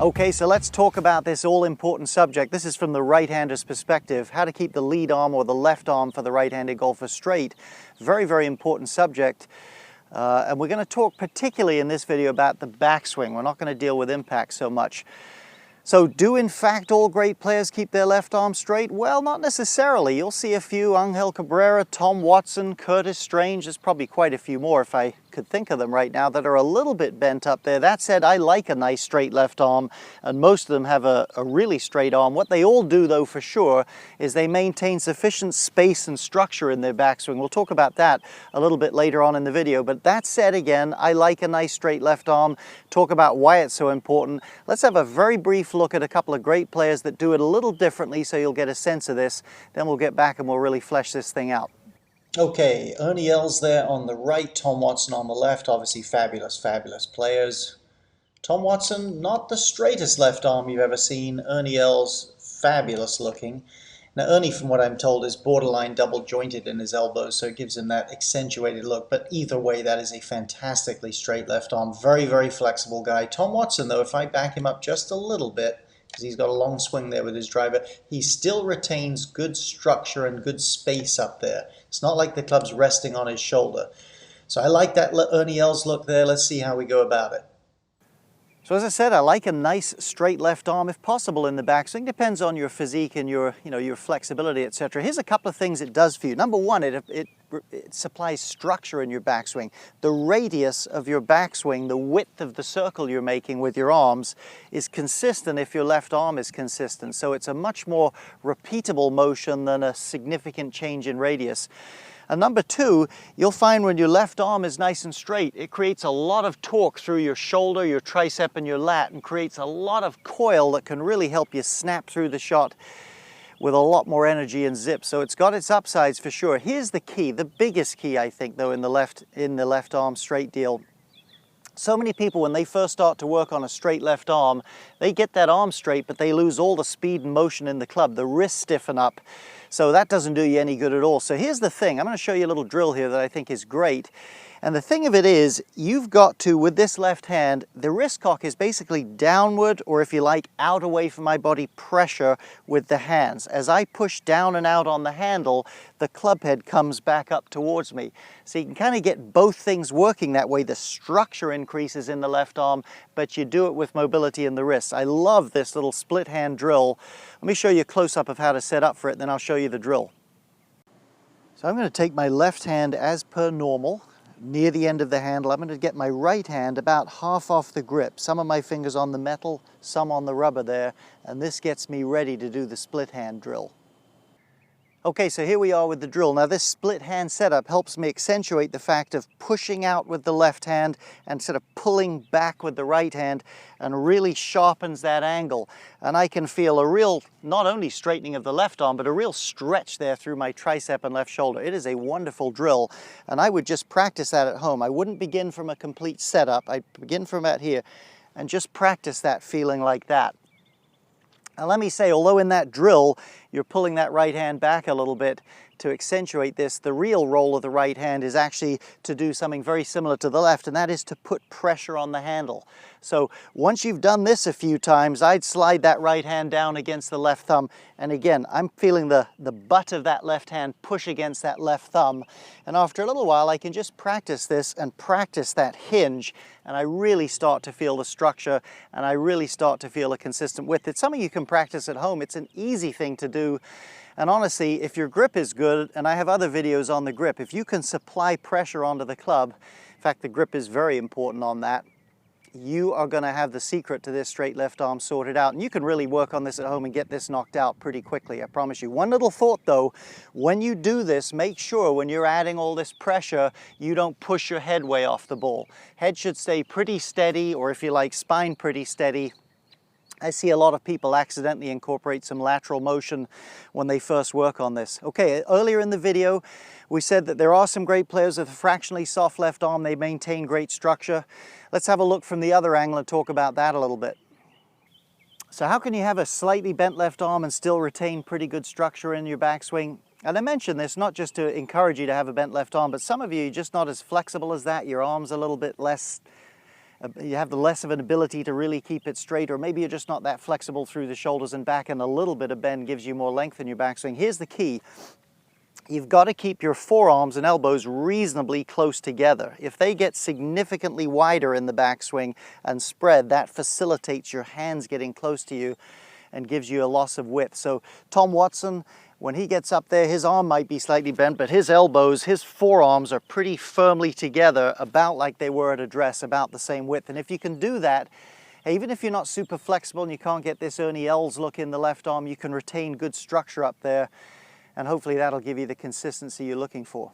Okay, so let's talk about this all-important subject. This is from the right-hander's perspective, how to keep the lead arm or the left arm for the right-handed golfer straight. Very, very important subject. And we're going to talk particularly in this video about the backswing. We're not going to deal with impact so much. So do in fact all great players keep their left arm straight? Well, not necessarily. You'll see a few, Angel Cabrera, Tom Watson, Curtis Strange. There's probably quite a few more if I could think of them right now that are a little bit bent up there. That said, I like a nice straight left arm, and most of them have a really straight arm. What they all do though for sure is they maintain sufficient space and structure in their backswing. We'll talk about that a little bit later on in the video, but that said again, I like a nice straight left arm. Talk about why it's so important. Let's have a very brief look at a couple of great players that do it a little differently so you'll get a sense of this. Then we'll get back and we'll really flesh this thing out. Okay, Ernie Els there on the right, Tom Watson on the left. Obviously fabulous, fabulous players. Tom Watson, not the straightest left arm you've ever seen. Ernie Els, fabulous looking. Now Ernie, from what I'm told, is borderline double jointed in his elbows, so it gives him that accentuated look. But either way, that is a fantastically straight left arm. Very, very flexible guy. Tom Watson, though, if I back him up just a little bit, because he's got a long swing there with his driver, he still retains good structure and good space up there. It's not like the club's resting on his shoulder. So I like that Ernie Els look there. Let's see how we go about it. So as I said, I like a nice straight left arm if possible in the backswing. Depends on your physique and your flexibility, etc. Here's a couple of things it does for you. Number one, it supplies structure in your backswing. The radius of your backswing, the width of the circle you're making with your arms, is consistent if your left arm is consistent. So it's a much more repeatable motion than a significant change in radius. And number two, you'll find when your left arm is nice and straight, it creates a lot of torque through your shoulder, your tricep, and your lat, and creates a lot of coil that can really help you snap through the shot with a lot more energy and zip. So it's got its upsides for sure. Here's the key, the biggest key I think though in the left arm straight deal. So many people, when they first start to work on a straight left arm, they get that arm straight, but they lose all the speed and motion in the club. The wrists stiffen up. So that doesn't do you any good at all. So here's the thing. I'm going to show you a little drill here that I think is great. And the thing of it is, you've got to, with this left hand, the wrist cock is basically downward, or if you like, out away from my body, pressure with the hands. As I push down and out on the handle, the club head comes back up towards me. So you can kind of get both things working that way. The structure increases in the left arm, but you do it with mobility in the wrists. I love this little split hand drill. Let me show you a close-up of how to set up for it, then I'll show you the drill. So I'm going to take my left hand as per normal. Near the end of the handle, I'm going to get my right hand about half off the grip. Some of my fingers on the metal, some on the rubber there, and this gets me ready to do the split hand drill. Okay, so here we are with the drill. Now this split hand setup helps me accentuate the fact of pushing out with the left hand and sort of pulling back with the right hand, and really sharpens that angle. And I can feel a real, not only straightening of the left arm, but a real stretch there through my tricep and left shoulder. It is a wonderful drill, and I would just practice that at home. I wouldn't begin from a complete setup. I'd begin from out here and just practice that feeling like that. Now let me say, although in that drill you're pulling that right hand back a little bit to accentuate this, the real role of the right hand is actually to do something very similar to the left, and that is to put pressure on the handle. So once you've done this a few times, I'd slide that right hand down against the left thumb, and again, I'm feeling the butt of that left hand push against that left thumb, and after a little while I can just practice this and practice that hinge, and I really start to feel the structure, and I really start to feel a consistent width. It's something you can practice at home. It's an easy thing to do. And honestly, if your grip is good, and I have other videos on the grip, if you can supply pressure onto the club, in fact the grip is very important on that, you are going to have the secret to this straight left arm sorted out. And you can really work on this at home and get this knocked out pretty quickly, I promise you. One little thought though, when you do this, make sure when you're adding all this pressure, you don't push your head way off the ball. Head should stay pretty steady, or if you like, spine pretty steady. I see a lot of people accidentally incorporate some lateral motion when they first work on this. Okay, earlier in the video, we said that there are some great players with a fractionally soft left arm. They maintain great structure. Let's have a look from the other angle and talk about that a little bit. So how can you have a slightly bent left arm and still retain pretty good structure in your backswing? And I mention this not just to encourage you to have a bent left arm, but some of you are just not as flexible as that. Your arm's a little bit less you have the less of an ability to really keep it straight, or maybe you're just not that flexible through the shoulders and back, and a little bit of bend gives you more length in your backswing. Here's the key. You've got to keep your forearms and elbows reasonably close together. If they get significantly wider in the backswing and spread, that facilitates your hands getting close to you and gives you a loss of width. So Tom Watson, when he gets up there, his arm might be slightly bent, but his elbows, his forearms are pretty firmly together, about like they were at address, about the same width. And if you can do that, even if you're not super flexible and you can't get this Ernie Els look in the left arm, you can retain good structure up there, and hopefully that'll give you the consistency you're looking for.